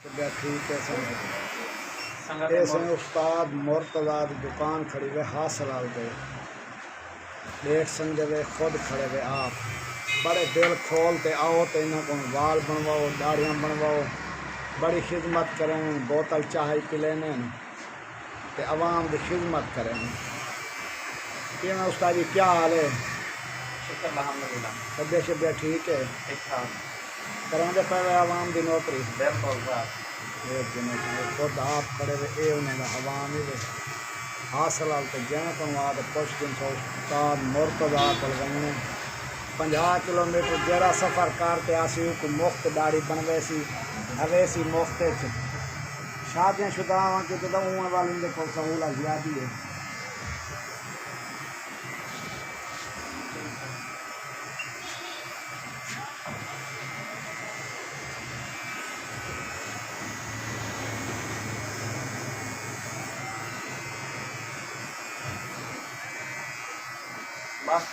ठीक है ऐसे उस्ताद मुर्तज़ा की दुकान खड़ी हुए हासलाल पे डेट समझे वे खुद खड़े हुए आप बड़े दिल खोलते आओ तो इन्हों को वाल बनवाओ दाढ़ियाँ बनवाओ बड़ी खिदमत करें बोतल चाय पिलेने ते अवाम की खिदमत करें। कि उस्ताद जी क्या हाल है? तबियत शबियत ठीक है? कराते पे अवाम की नौकरी खुद आप खड़े वे ये उन्होंने अवाम ही हासिल तो जैन को पुछ दिन सौ उस्ताद मुर्तज़ा को वही 50 किलोमीटर जरा सफ़र करते आसी को मुफ्त दाड़ी बनवे सी हवे सी मुफ्त शादियाँ शुदा की तो उन वाली को सहूलत ज़्यादा है। बस